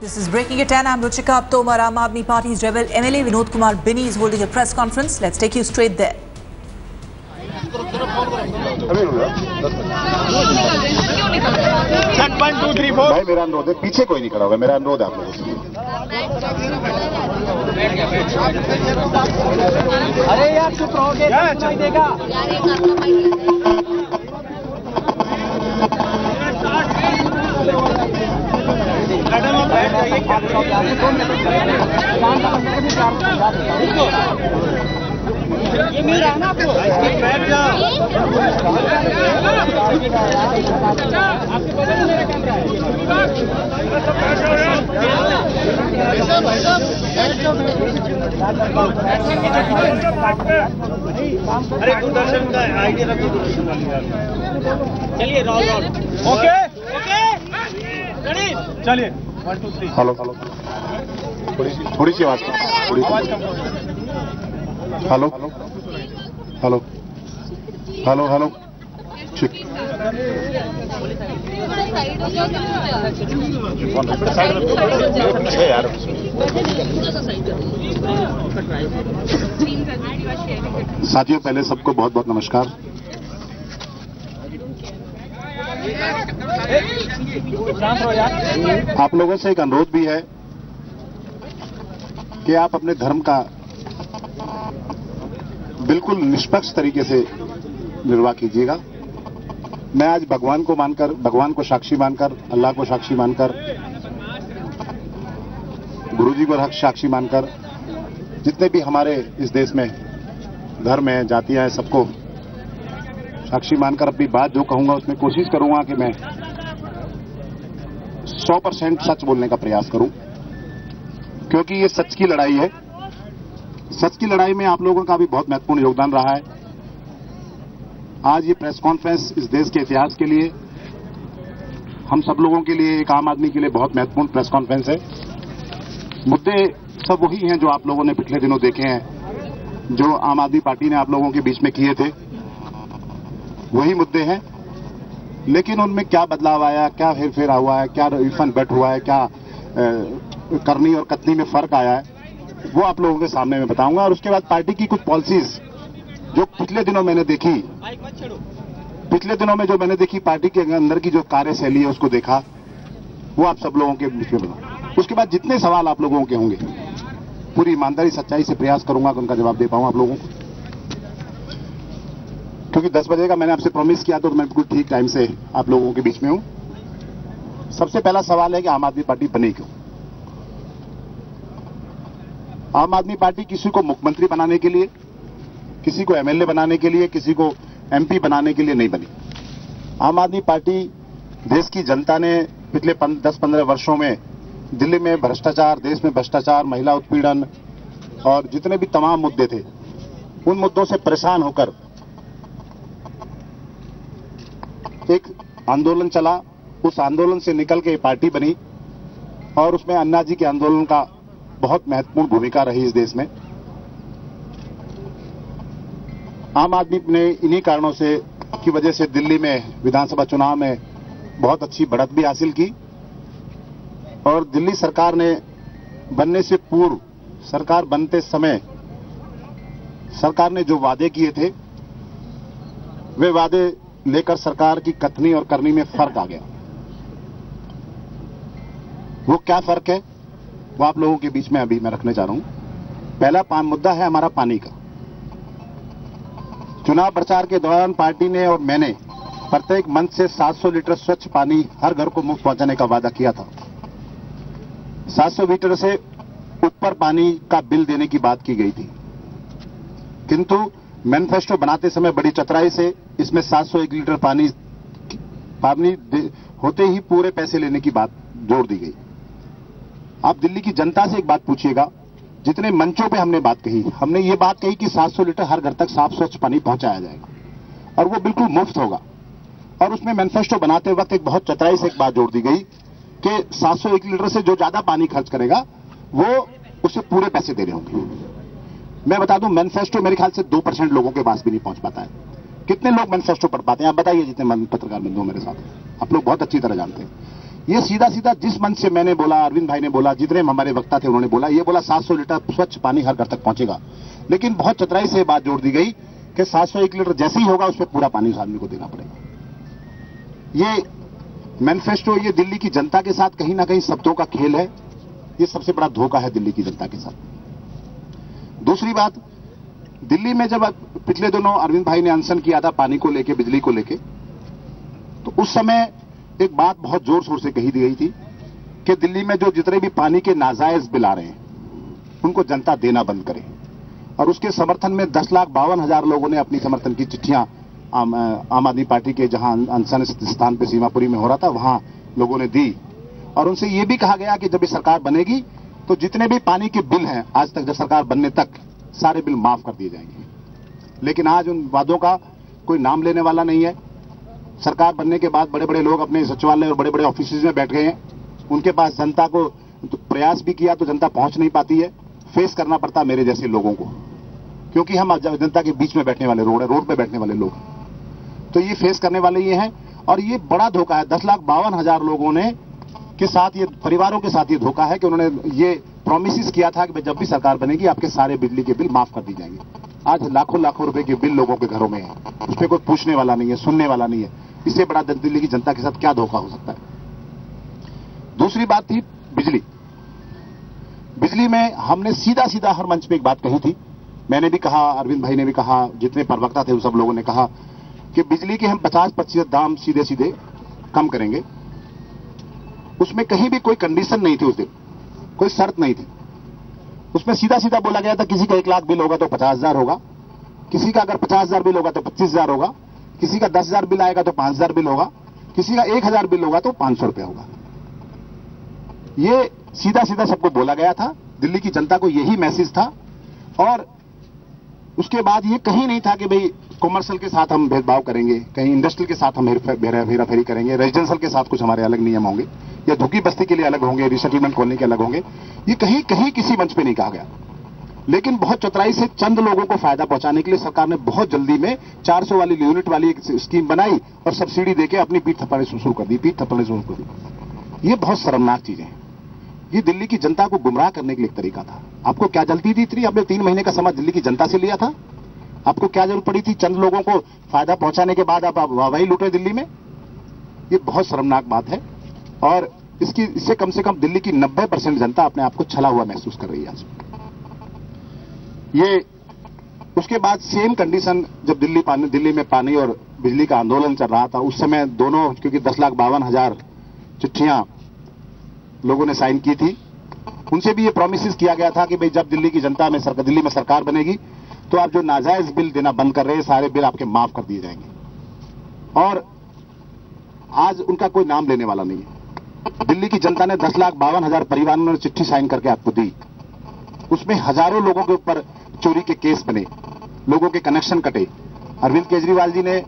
This is breaking at 10. I'm Ruchika Tomar. Aam Aadmi Party's rebel MLA Vinod Kumar Binny is holding a press conference. Let's take you straight there. भाई मेरा अनुरोध है, पीछे कोई नहीं खड़ा होगा, मेरा अनुरोध है आप लोगों से। अरे यार चुप रहोगे तो नहीं देगा। ये मिल रहा है ना आपको? बैठ जाओ। अरे दूरदर्शन का आइडिया रखो, दूरदर्शन वाली। चलिए roll roll. Okay okay ready, चलिए 1 2 3। हेलो हेलो, थोड़ी सी आवाज कम। हेलो हेलो हेलो हेलो, ठीक। यार साथियों, पहले सबको बहुत बहुत नमस्कार। आप लोगों से एक अनुरोध भी है कि आप अपने धर्म का बिल्कुल निष्पक्ष तरीके से निर्वाह कीजिएगा। मैं आज भगवान को साक्षी मानकर, अल्लाह को साक्षी मानकर, गुरुजी को साक्षी मानकर, जितने भी हमारे इस देश में धर्म है, जातियां हैं, सबको साक्षी मानकर अपनी बात जो कहूंगा उसमें कोशिश करूंगा कि मैं 100% सच बोलने का प्रयास करूं, क्योंकि ये सच की लड़ाई है। सच की लड़ाई में आप लोगों का भी बहुत महत्वपूर्ण योगदान रहा है। आज ये प्रेस कॉन्फ्रेंस इस देश के इतिहास के लिए, हम सब लोगों के लिए, एक आम आदमी के लिए बहुत महत्वपूर्ण प्रेस कॉन्फ्रेंस है। मुद्दे सब वही हैं जो आप लोगों ने पिछले दिनों देखे हैं, जो आम आदमी पार्टी ने आप लोगों के बीच में किए थे, वही मुद्दे हैं। लेकिन उनमें क्या बदलाव आया, क्या हेरफेर हुआ है, क्या इफन बट हुआ है, क्या करनी और कथनी में फर्क आया है, वो आप लोगों के सामने मैं बताऊंगा। और उसके बाद पार्टी की कुछ पॉलिसीज जो पिछले दिनों मैंने देखी, पार्टी के अंदर की जो कार्यशैली है उसको देखा, वो आप सब लोगों के बीच में बताऊंगा। उसके बाद जितने सवाल आप लोगों के होंगे, पूरी ईमानदारी सच्चाई से प्रयास करूंगा कि उनका जवाब दे पाऊं आप लोगों को, क्योंकि 10 बजे का मैंने आपसे प्रॉमिस किया तो मैं बिल्कुल ठीक टाइम से आप लोगों के बीच में हूं। सबसे पहला सवाल है कि आम आदमी पार्टी बनी क्यों? आम आदमी पार्टी किसी को मुख्यमंत्री बनाने के लिए, किसी को एमएलए बनाने के लिए, किसी को एमपी बनाने के लिए नहीं बनी। आम आदमी पार्टी, देश की जनता ने पिछले 10-15 वर्षों में दिल्ली में भ्रष्टाचार, देश में भ्रष्टाचार, महिला उत्पीड़न और जितने भी तमाम मुद्दे थे, उन मुद्दों से परेशान होकर एक आंदोलन चला। उस आंदोलन से निकल के पार्टी बनी और उसमें अन्ना जी के आंदोलन का बहुत महत्वपूर्ण भूमिका रही इस देश में। आम आदमी ने इन्हीं कारणों से की वजह से दिल्ली में विधानसभा चुनाव में बहुत अच्छी बढ़त भी हासिल की, और दिल्ली सरकार ने बनने से पूर्व, सरकार बनते समय सरकार ने जो वादे किए थे, वे वादे लेकर सरकार की कथनी और करनी में फर्क आ गया। वो क्या फर्क है, वो आप लोगों के बीच में अभी मैं रखने जा रहा हूं। पहला मुद्दा है हमारा पानी का। चुनाव प्रचार के दौरान पार्टी ने और मैंने प्रत्येक मंच से 700 लीटर स्वच्छ पानी हर घर को मुफ्त पहुंचाने का वादा किया था। 700 लीटर से ऊपर पानी का बिल देने की बात की गई थी, किंतु मैनिफेस्टो बनाते समय बड़ी चतुराई से इसमें 701 लीटर पानी होते ही पूरे पैसे लेने की बात जोड़ दी गई। आप दिल्ली की जनता से एक बात पूछिएगा, जितने मंचों पे हमने बात कही, हमने ये बात कही कि 700 लीटर हर घर तक साफ स्वच्छ पानी पहुंचाया जाएगा और वो बिल्कुल मुफ्त होगा। और उसमें मैनिफेस्टो बनाते वक्त एक बहुत चतुराई से एक बात जोड़ दी गई कि 701 लीटर से जो ज्यादा पानी खर्च करेगा वो उसे पूरे पैसे देने होंगे। मैं बता दूं, मैनिफेस्टो मेरे ख्याल से 2% लोगों के पास भी नहीं पहुंच पाता है। कितने लोग मैनिफेस्टो पढ़ पाते हैं आप बताइए, जितने पत्रकार बंधु मेरे साथ, आप लोग बहुत अच्छी तरह जानते हैं ये सीधा सीधा जिस मंच से मैंने बोला, अरविंद भाई ने बोला, जितने हमारे वक्ता थे उन्होंने बोला, ये बोला 700 लीटर स्वच्छ पानी हर घर तक पहुंचेगा। लेकिन बहुत चतुराई से बात जोड़ दी गई कि 701 लीटर जैसे ही होगा उस पर पूरा पानी उस आदमी को देना पड़ेगा। ये मैनिफेस्टो, ये दिल्ली की जनता के साथ कहीं ना कहीं शब्दों का खेल है। ये सबसे बड़ा धोखा है दिल्ली की जनता के साथ। दूसरी बात, दिल्ली में जब पिछले दिनों अरविंद भाई ने अनशन किया था पानी को लेके, बिजली को लेके, तो उस समय एक बात बहुत जोर शोर से कही दी गई थी कि दिल्ली में जो जितने भी पानी के नाजायज बिल आ रहे हैं उनको जनता देना बंद करे। और उसके समर्थन में 10,52,000 लोगों ने अपनी समर्थन की चिट्ठियां आम आदमी पार्टी के जहां अनशन स्थान पे सीमापुरी में हो रहा था वहां लोगों ने दी। और उनसे यह भी कहा गया कि जब ये सरकार बनेगी तो जितने भी पानी के बिल हैं आज तक, जब सरकार बनने तक, सारे बिल माफ कर दिए जाएंगे। लेकिन आज उन वादों का कोई नाम लेने वाला नहीं है। सरकार बनने के बाद बड़े बड़े लोग अपने सचिवालय और बड़े बड़े ऑफिस में बैठ गए हैं। उनके पास जनता को तो प्रयास भी किया तो जनता पहुंच नहीं पाती है। फेस करना पड़ता मेरे जैसे लोगों को, क्योंकि हम जनता के बीच में बैठने वाले रोड पे बैठने वाले लोग, तो ये फेस करने वाले ये हैं। और ये बड़ा धोखा है। 10,52,000 लोगों ने के साथ, ये परिवारों के साथ ये धोखा है कि उन्होंने ये प्रॉमिसेस किया था कि जब भी सरकार बनेगी आपके सारे बिजली के बिल माफ कर दी जाएंगे। आज लाखों लाखों रुपए के बिल लोगों के घरों में है, उस पर कोई पूछने वाला नहीं है, सुनने वाला नहीं है। इससे बड़ा दिल्ली की जनता के साथ क्या धोखा हो सकता है। दूसरी बात थी बिजली। बिजली में हमने सीधा सीधा हर मंच पे एक बात कही थी। मैंने भी कहा, अरविंद भाई ने भी कहा, जितने प्रवक्ता थे उन सब लोगों ने कहा कि बिजली के हम 50% दाम सीधे सीधे कम करेंगे। उसमें कहीं भी कोई कंडीशन नहीं थी, उस दिन कोई शर्त नहीं थी। उसमें सीधा सीधा बोला गया था किसी का 1 लाख बिल होगा तो 50,000 होगा, किसी का अगर 50,000 बिल होगा तो 25,000 होगा, किसी का 10,000 बिल आएगा तो 5,000 बिल होगा, किसी का 1,000 बिल होगा तो 500 रुपया होगा। ये सीधा सीधा सबको बोला गया था। दिल्ली की जनता को यही मैसेज था। और उसके बाद ये कहीं नहीं था कि भाई कॉमर्शियल के साथ हम भेदभाव करेंगे, कहीं इंडस्ट्रियल के साथ हम हेराफेरी करेंगे, रेजिडेंशियल के साथ कुछ हमारे अलग नियम होंगे, या झुग्गी बस्ती के लिए अलग होंगे, रिसेटलमेंट कॉलोनी के अलग होंगे। ये कहीं कहीं किसी मंच पे नहीं कहा गया। लेकिन बहुत चतुराई से चंद लोगों को फायदा पहुंचाने के लिए सरकार ने बहुत जल्दी में 400 वाली यूनिट वाली एक स्कीम बनाई और सब्सिडी देके अपनी पीठ थप्पड़े शुरू कर दी। ये बहुत शर्मनाक चीजें हैं। ये दिल्ली की जनता को गुमराह करने के लिए एक तरीका था। आपको क्या जल्दी थी इतनी? आपने 3 महीने का समय दिल्ली की जनता से लिया था। आपको क्या जरूरत पड़ी थी चंद लोगों को फायदा पहुंचाने के बाद आप वाहवाही लूटे दिल्ली में? ये बहुत शर्मनाक बात है। और इससे कम से कम दिल्ली की 90% जनता अपने आप को छला हुआ महसूस कर रही है आज। ये उसके बाद सेम कंडीशन जब दिल्ली में पानी और बिजली का आंदोलन चल रहा था, उस समय दोनों, क्योंकि 10,52,000 चिट्ठियां लोगों ने साइन की थी, उनसे भी ये प्रॉमिसेस किया गया था कि भाई जब दिल्ली में सरकार बनेगी तो आप जो नाजायज बिल देना बंद कर रहे हैं सारे बिल आपके माफ कर दिए जाएंगे। और आज उनका कोई नाम लेने वाला नहीं है। दिल्ली की जनता ने 10,52,000 परिवारों ने चिट्ठी साइन करके आपको दी। उसमें हजारों लोगों के ऊपर चोरी के केस बने, लोगों के कनेक्शन कटे। अरविंद केजरीवाल जी ने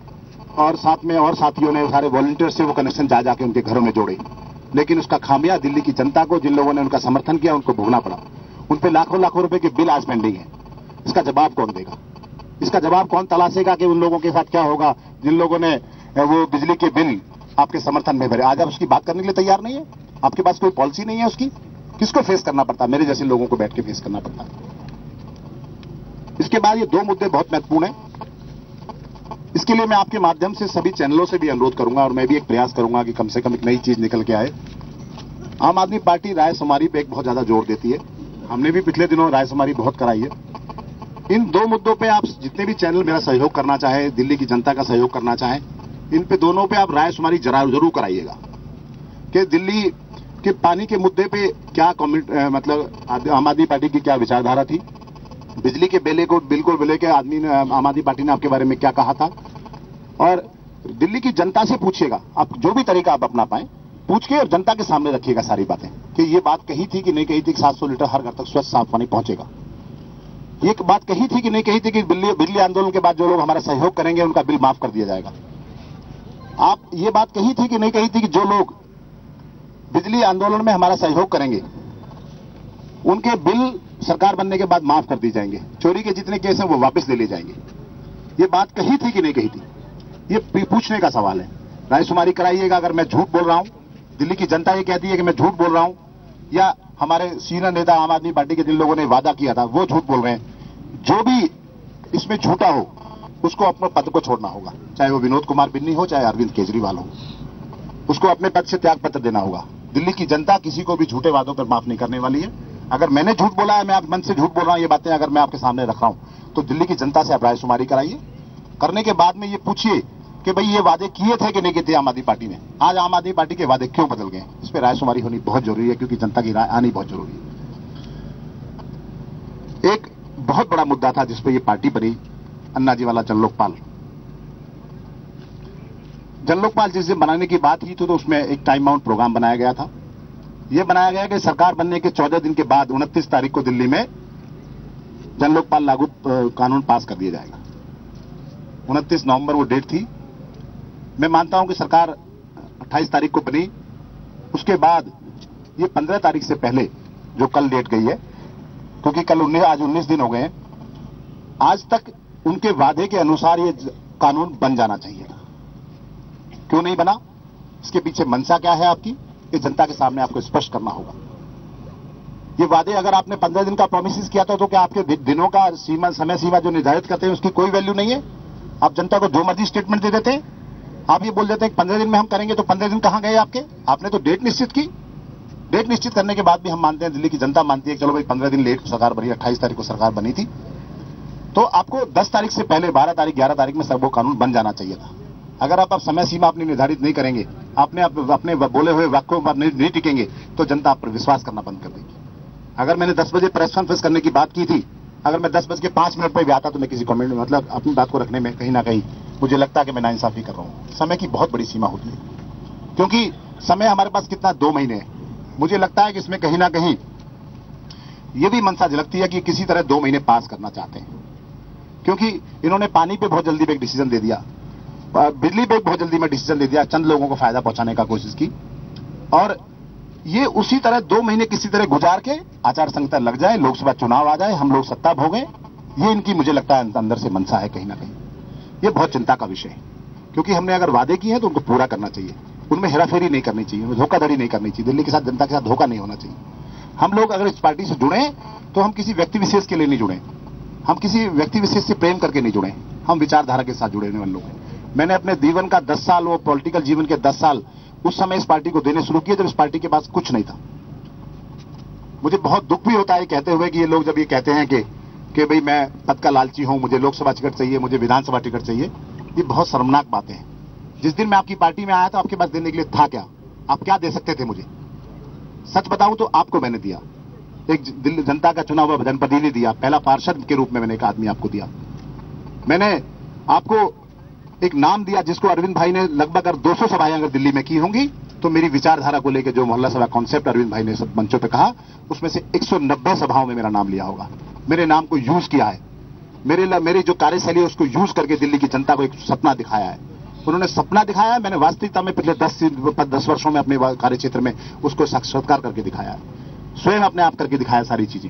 और साथ में और साथियों ने, सारे वॉलंटियर से वो कनेक्शन जा जाके उनके घरों में जोड़े। लेकिन उसका खामिया दिल्ली की जनता को, जिन लोगों ने उनका समर्थन किया, उनको भोगना पड़ा। उन पे लाखों लाखों रुपए के बिल आज पेंडिंग है। इसका जवाब कौन देगा? इसका जवाब कौन तलाशेगा कि उन लोगों के साथ क्या होगा जिन लोगों ने वो बिजली के बिल आपके समर्थन में भरे? आज आप उसकी बात करने के लिए तैयार नहीं है। आपके पास कोई पॉलिसी नहीं है उसकी। किसको फेस करना पड़ता है? मेरे जैसे लोगों को बैठ के फेस करना पड़ता है। इसके बाद ये 2 मुद्दे बहुत महत्वपूर्ण हैं। इसके लिए मैं आपके माध्यम से सभी चैनलों से भी अनुरोध करूंगा और मैं भी एक प्रयास करूंगा कि कम से कम एक नई चीज निकल के आए। आम आदमी पार्टी रायशुमारी पे एक बहुत ज्यादा जोर देती है। हमने भी पिछले दिनों रायशुमारी बहुत कराई है। इन 2 मुद्दों पे आप जितने भी चैनल मेरा सहयोग करना चाहे, दिल्ली की जनता का सहयोग करना चाहें, इन पे दोनों पे आप रायशुमारी जरूर कराइएगा कि दिल्ली के पानी के मुद्दे पे क्या मतलब आम आदमी पार्टी की क्या विचारधारा थी, बिजली के बिल को लेकर आम आदमी पार्टी ने आपके बारे में क्या कहा था। और दिल्ली की जनता से पूछिएगा, आप जो भी तरीका आप अपना पाए पूछ के और जनता के सामने रखिएगा सारी बातें कि ये बात कही थी कि नहीं कही थी कि 700 लीटर हर घर तक स्वच्छ साफ पानी पहुंचेगा। ये बात कही थी कि नहीं कही थी कि बिजली आंदोलन के बाद जो लोग हमारा सहयोग करेंगे उनका बिल माफ कर दिया जाएगा। आप ये बात कही थी कि नहीं कही थी कि जो लोग बिजली आंदोलन में हमारा सहयोग करेंगे उनके बिल सरकार बनने के बाद माफ कर दिए जाएंगे, चोरी के जितने केस हैं वो वापस ले लिए जाएंगे। ये बात कही थी कि नहीं कही थी? ये पूछने का सवाल है। रायशुमारी कराइएगा। अगर मैं झूठ बोल रहा हूं दिल्ली की जनता ये कहती है कि मैं झूठ बोल रहा हूं, या हमारे सीनियर नेता आम आदमी पार्टी के जिन लोगों ने वादा किया था वो झूठ बोल रहे हैं। जो भी इसमें झूठा हो उसको अपने पद को छोड़ना होगा, चाहे वो विनोद कुमार बिन्नी हो चाहे अरविंद केजरीवाल हो, उसको अपने पद से त्याग पत्र देना होगा। दिल्ली की जनता किसी को भी झूठे वादों पर माफ नहीं करने वाली है। अगर मैंने झूठ बोला है, मैं आप मन से झूठ बोल रहा हूं, ये बातें अगर मैं आपके सामने रख रहा हूं, तो दिल्ली की जनता से आप रायशुमारी कराइए। करने के बाद में ये पूछिए कि भाई ये वादे किए थे कि नहीं किए थे आम आदमी पार्टी ने, आज आम आदमी पार्टी के वादे क्यों बदल गए, इस पर रायशुमारी होनी बहुत जरूरी है, क्योंकि जनता की राय आनी बहुत जरूरी है। एक बहुत बड़ा मुद्दा था जिसपे ये पार्टी बनी, अन्ना जी वाला जनलोकपाल। जनलोकपाल जिस दिन बनाने की बात की तो उसमें एक टाइम आउट प्रोग्राम बनाया गया था। यह बनाया गया कि सरकार बनने के 14 दिन के बाद 29 तारीख को दिल्ली में जनलोकपाल लागू कानून पास कर दिया जाएगा। 29 नवंबर वो डेट थी। मैं मानता हूं कि सरकार 28 तारीख को बनी, उसके बाद ये 15 तारीख से पहले जो कल डेट गई है, क्योंकि कल आज 19 दिन हो गए हैं, आज तक उनके वादे के अनुसार ये कानून बन जाना चाहिए था। क्यों नहीं बना, इसके पीछे मंशा क्या है आपकी, ये जनता के सामने आपको स्पष्ट करना होगा। ये वादे अगर आपने 15 दिन का प्रोमिस किया था तो क्या आपके दिनों का समय सीमा जो निर्धारित करते हैं उसकी कोई वैल्यू नहीं है? आप जनता को जो मर्जी स्टेटमेंट दे देते हैं। आप ये बोल देते हैं 15 दिन में हम करेंगे, तो 15 दिन कहां गए आपके? आपने तो डेट निश्चित की। डेट निश्चित करने के बाद भी हम मानते हैं, दिल्ली की जनता मानती है चलो भाई 15 दिन लेट सरकार बनी, 28 तारीख को सरकार बनी थी, तो आपको 10 तारीख से पहले 12 तारीख 11 तारीख में सब वो कानून बन जाना चाहिए था। अगर आप समय सीमा अपनी निर्धारित नहीं करेंगे, आपने अपने बोले हुए वाक्यों पर नहीं टिकेंगे, तो जनता आप पर विश्वास करना बंद कर देगी। अगर मैंने 10 बजे प्रेस कॉन्फ्रेंस करने की बात की थी, अगर मैं 10:05 पर भी आता तो मैं किसी कमेंट में मतलब अपनी बात को रखने में कहीं ना कहीं मुझे लगता है कि मैं नाइंसाफी कर रहा हूं। समय की बहुत बड़ी सीमा होती है, क्योंकि समय हमारे पास कितना 2 महीने है। मुझे लगता है कि इसमें कहीं ना कहीं यह भी मंशा झलकती है कि किसी तरह 2 महीने पास करना चाहते हैं, क्योंकि इन्होंने पानी पे बहुत जल्दी में एक डिसीजन दे दिया, बिजली पे बहुत जल्दी में डिसीजन दे दिया, चंद लोगों को फायदा पहुंचाने का कोशिश की, और ये उसी तरह 2 महीने किसी तरह गुजार के आचार संहिता लग जाए, लोकसभा चुनाव आ जाए, हम लोग सत्ता भोगें, ये इनकी मुझे लगता है अंदर से मंशा है कहीं ना कहीं। ये बहुत चिंता का विषय है, क्योंकि हमने अगर वादे किए हैं तो उनको पूरा करना चाहिए, उनमें हेराफेरी नहीं करनी चाहिए, धोखाधड़ी नहीं करनी चाहिए, दिल्ली के साथ जनता के साथ धोखा नहीं होना चाहिए। हम लोग अगर इस पार्टी से जुड़े तो हम किसी व्यक्ति विशेष के लिए नहीं जुड़े, हम किसी व्यक्ति विशेष से प्रेम करके नहीं जुड़े, हम विचारधारा के साथ जुड़े वाले लोग हैं। मैंने अपने जीवन का 10 साल, वो पॉलिटिकल जीवन के 10 साल उस समय इस पार्टी को देने शुरू किए जब इस पार्टी के पास कुछ नहीं था। मुझे बहुत दुख भी होता है कहते हुए कि ये लोग जब ये कहते हैं कि भाई मैं पद का लालची हूं, मुझे लोकसभा टिकट चाहिए, मुझे विधानसभा टिकट चाहिए, ये बहुत शर्मनाक बातें हैं। जिस दिन मैं आपकी पार्टी में आया था आपके पास देने के लिए था क्या? आप क्या दे सकते थे मुझे? सच बताऊं तो आपको मैंने दिया, एक दिल्ली जनता का चुना हुआ जनप्रतिनिधि दिया, पहला पार्षद के रूप में मैंने एक आदमी आपको दिया। मैंने आपको एक नाम दिया जिसको अरविंद भाई ने लगभग अगर 200 सभाएं अगर दिल्ली में की होंगी तो मेरी विचारधारा को लेकर जो मोहल्ला सभा कॉन्सेप्ट अरविंद भाई ने सब मंचों पे कहा, उसमें से 190 सभाओं में मेरा नाम लिया होगा। मेरे नाम को यूज किया है, मेरी जो कार्यशैली है उसको यूज करके दिल्ली की जनता को एक सपना दिखाया है। उन्होंने सपना दिखाया है, मैंने वास्तविकता में पिछले 10 वर्षों में अपने कार्य क्षेत्र में उसको साक्षात्कार करके दिखाया है, स्वयं अपने आप करके दिखाया सारी चीजें।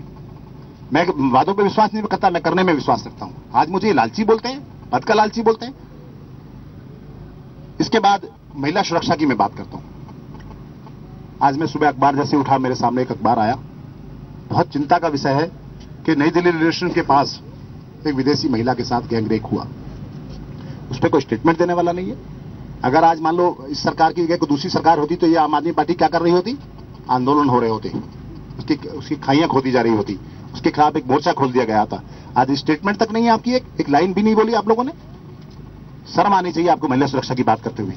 मैं वादों पर विश्वास नहीं करता, मैं करने में विश्वास रखता हूं। आज मुझे लालची बोलते हैं, पद का लालची बोलते हैं। इसके बाद महिला सुरक्षा की मैं बात करता हूं। आज मैं सुबह अखबार जैसे उठा, मेरे सामने एक अखबार आया, बहुत चिंता का विषय है कि नई दिल्ली रेलवे स्टेशन के पास एक विदेशी महिला के साथ गैंगरेप हुआ। उस पर कोई स्टेटमेंट देने वाला नहीं है। अगर आज मान लो इस सरकार की जगह कोई दूसरी सरकार होती तो ये आम आदमी पार्टी क्या कर रही होती? आंदोलन हो रहे होते, उसकी खाइयां खोदी जा रही होती, उसके खिलाफ एक मोर्चा खोल दिया गया था। आज स्टेटमेंट तक नहीं है आपकी, एक लाइन भी नहीं बोली आप लोगों ने। शर्म आनी चाहिए आपको महिला सुरक्षा की बात करते हुए,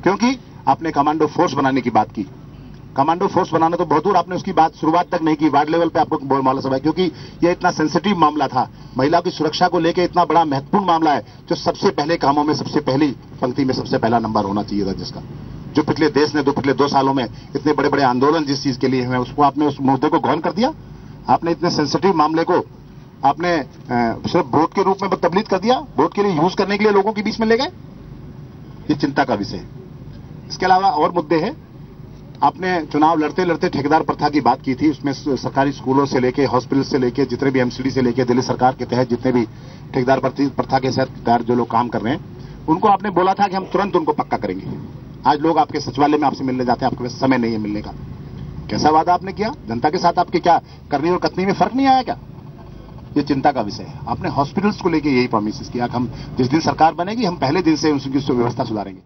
क्योंकि आपने कमांडो फोर्स बनाने की बात की। कमांडो फोर्स बनाना तो बहुत दूर आपने उसकी बात शुरुआत तक नहीं की, वार्ड लेवल पे आपको बोलना सब है, क्योंकि यह इतना सेंसिटिव मामला था, महिलाओं की सुरक्षा को लेकर इतना बड़ा महत्वपूर्ण मामला है, जो सबसे पहले कामों में सबसे पहली पंक्ति में सबसे पहला नंबर होना चाहिए था, जिसका जो पिछले देश ने पिछले 2 सालों में इतने बड़े बड़े आंदोलन जिस चीज के लिए हुए उसको आपने उस मुद्दे को गौन कर दिया। आपने इतने सेंसिटिव मामले को आपने सिर्फ वोट के रूप में तबलीग कर दिया, वोट के लिए यूज करने के लिए लोगों के बीच में ले गए। ये चिंता का विषय है। इसके अलावा और मुद्दे हैं। आपने चुनाव लड़ते लड़ते ठेकेदार प्रथा की बात की थी, उसमें सरकारी स्कूलों से लेके हॉस्पिटल से लेके जितने भी एमसीडी से लेके दिल्ली सरकार के तहत जितने भी ठेकेदार प्रथा के तहत जो लोग काम कर रहे हैं उनको आपने बोला था कि हम तुरंत उनको पक्का करेंगे। आज लोग आपके सचिवालय में आपसे मिलने जाते हैं, आपके पास समय नहीं है मिलने का। कैसा वादा आपने किया जनता के साथ? आपके क्या करनी और कथनी में फर्क नहीं आया क्या? ये चिंता का विषय है। आपने हॉस्पिटल्स को लेके यही प्रॉमिस किया कि हम जिस दिन सरकार बनेगी हम पहले दिन से उसकी व्यवस्था सुधारेंगे।